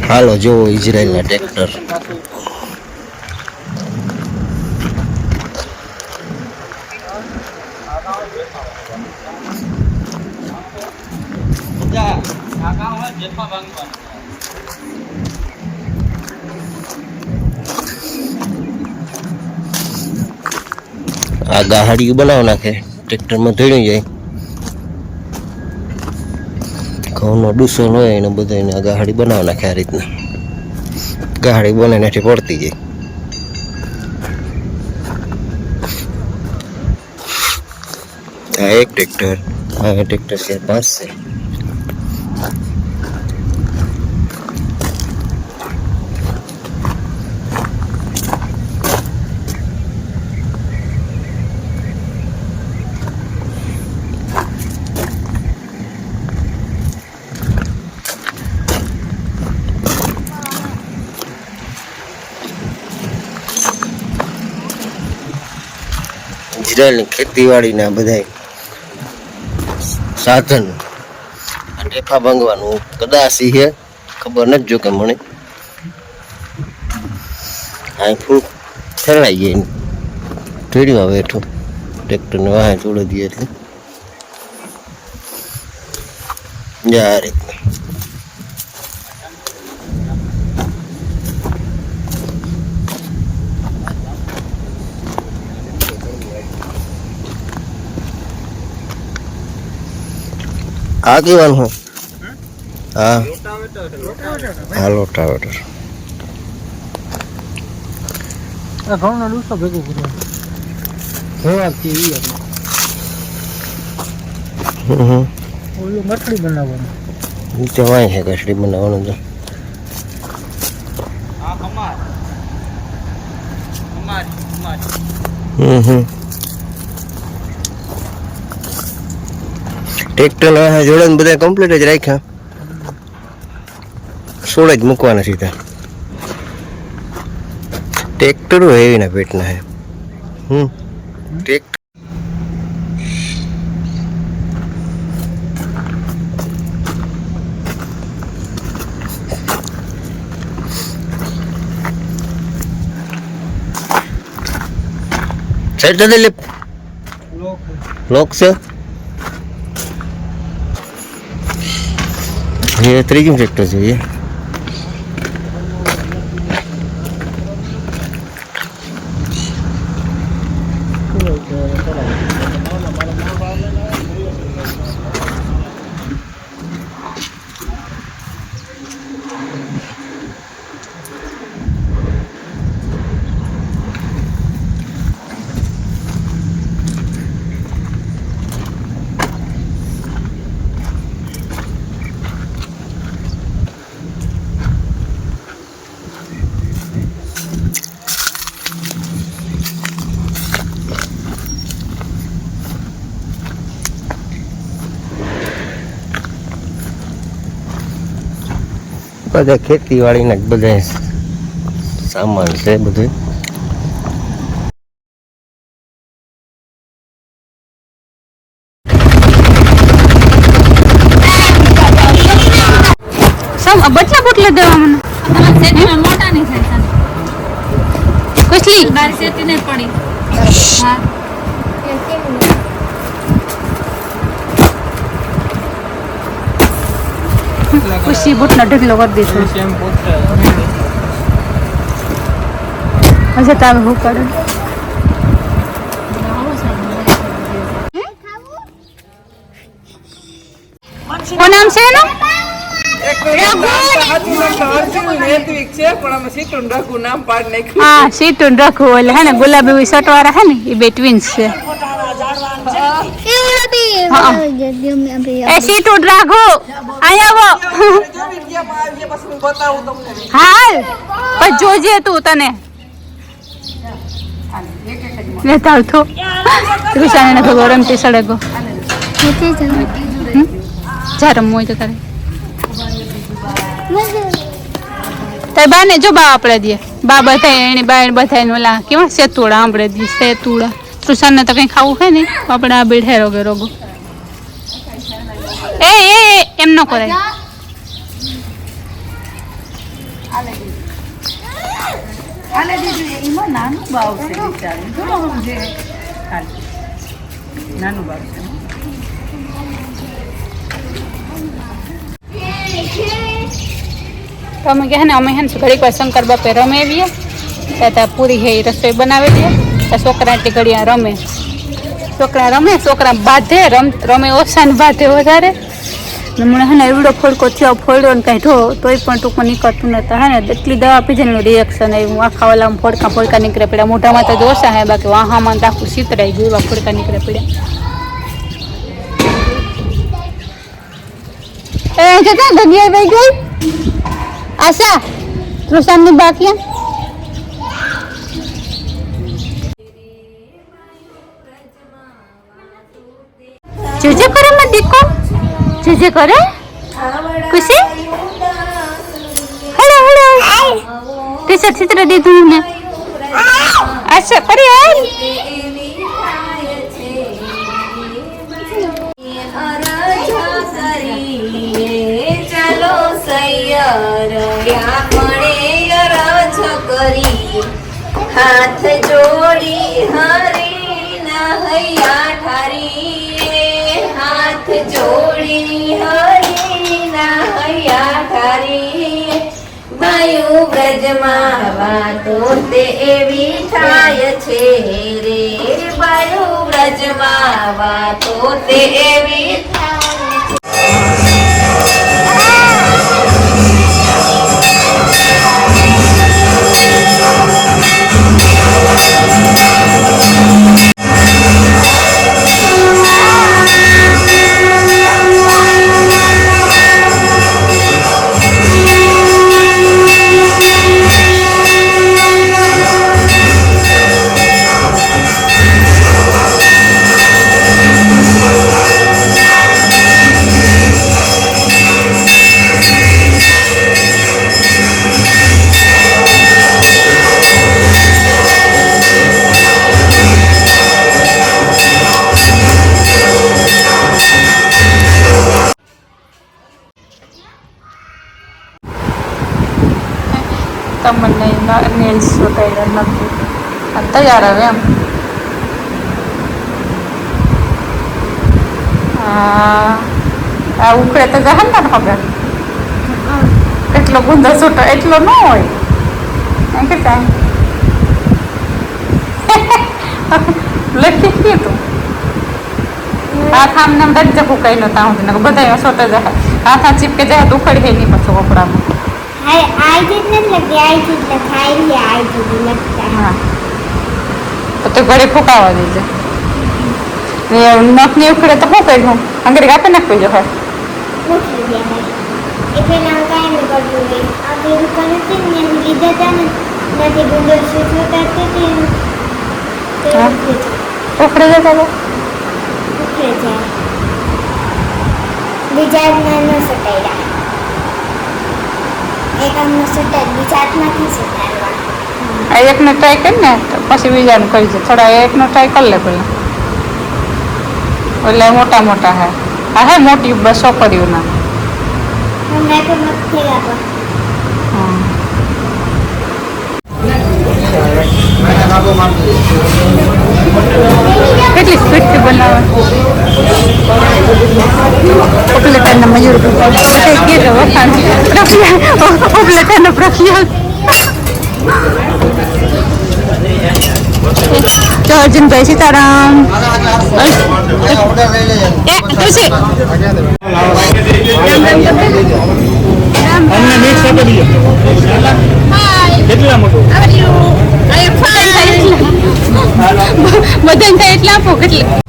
હાલો જો ઇઝરાયલના ટ્રેક્ટર આ ગાડી બનાવ નાખે ટ્રેક્ટરમાં ધોઈ જાય ઘઉંનો ડૂસો હોય એને બધા એને ગાડી બનાવ નાખે આ રીતના ગાડી બને નથી પડતી જાય આ એક ટ્રેક્ટર આ ટ્રેક્ટર છે 5 છે ઇઝરાયલની ખેતીવાડીના બધા સાધન ટેફા ભાંગવાનું કદાચ છે ખબર નથી જો કે મને આ ફૂલ ફેરવાઈ જાય ઢેરીમાં બેઠું ટ્રેક્ટરને વાહે જોડી દઈએ એટલે આ રીતના આ કેવાનું હોય હા હા લોટાવેટર ઘઉંનો ડૂસો ભેગો કર્યો ઓલું મઠડી બનાવવાનું નીચે વાય છે કસડી બનાવવાનું તો ટ્રેક્ટર જોડે બધા કમ્પ્લીટ જ રાખ્યા સોળ જ મૂકવાના સીધા ટ્રેક્ટરો હેવીના પેટના હે ટ્રેક્ટર સાઈડ તો લે લોક છે ये ત્રીજું ટ્રેક્ટર જોઈએ બધા ખેતીવાડીના જ બધા સામાન છે બધું बच्चा बोटले देवा मन सेती में मोटा नहीं था कुछली बारिश सेती नहीं पड़ी हां खुशी बोटना ढगलो कर दे सेम बोट अच्छा तावे हो कर को नाम से ना सीटून रखू है ना गुलाबी शर्ट वाला है ना ये ट्विंस है सीटून रखो आया वो हाँ पर जोजे तू तने लेता तो कृष्ण ने तो गरम ते सड़ेगो जा रमो तो तारे તાર બા ને જો બા આપણે દે બા બધાય એની બા બધાય ઓલા કેવા સેતુડા આપણે દે સેતુડા તૃષાને તો કંઈ ખાવું છે ને આપણે આ બેઠે રોગે રોગો એ એમ ન કરાય આલે દીધું એમાં નાનું બાવ છે બિચારું જો જે નાનું બાવ છે તો અમે કહે ને અમે હે ને ઘડીક વાર શંકર બાપે રમે આવીએ ત્યાં પૂરી હે રસોઈ બનાવી દઈએ ત્યાં છોકરા એટલી ઘડી રમે છોકરા બાંધે રમે ઓછા ને બાંધે વધારે મને હે ને એવડો ફોડકો થયો ફોડ્યો ને કાંઈ ઢો તોય પણ ટૂંકમાં નીકળતું નહોતું હે ને એટલી દવા પી જાય રિએક્શન આવ્યું આખા ઓલામાં ફોડકા નીકળે પડ્યા મોઢામાં તો ઓછા હે બાકી વાહામાં તો આખું સીતરાઈ ગયું એવા ફોડકા નીકળે પડ્યા એ જતા દગિયા ભાઈ ગઈ આશા તૃષાની બાકી જે કરે મત દીકો જે કરે ખુશી હેલો ટી-શર્ટ ચિત્ર દીધું ને આશા કરી હાલ હાથ જોડી હરી નહૈયા ઠારી હાથ જોડી હરી નહૈયા ઠારી બાયુ બ્રજમાં વાતો તે એવી થાય છે રે બાયુ બ્રજમાં વાતો તે એવી તમને નેલ્સ ઉતાર્યા નથી અને તૈયાર હવે એમ આ ઉકળે તો જહન ને ખબર એટલો ગુંદો છૂટો એટલો ન હોય એમ કે લખી કીધું હાથ આમ નામ દજ ફૂકાઈ નો ત્યાં સુધી બધા છોટો જાય હાથ ચીપકે જાય તો ઉખડી નહીં પાછું કપડામાં I did not like I did like I did like that. હા તો ઘરે ફૂકાવા દેજે નખની ઉખડે તો શું કર્યું અંગડી કાપી નાખવી જો હા Look at them. If I now time to go to it, I'll be looking at it and leave that down and let it go to the shoot at it and ઉખડે જતા look at them. બીજા નાનો સટાયરા એક આમનો સટાય બીજા હાથમાંથી સટાડવા એકને try કરી ને તો પછી બીજાનું કરી છે થોડા એકનો ટ્રાય કરી લે પેલા એટલે મોટા મોટા હે હા હે મોટી બસો કર્યું ના મેં તો નથી આપવા કેટલી સ્પીડથી બનાવે ઉપલેટાના મયુર બધા ગીર વખાણ ઉપલેટાનો પ્રખ્યાત તો અર્જુનભાઈ સીતારામ તુલસી બધાને થાય એટલે આપો કેટલે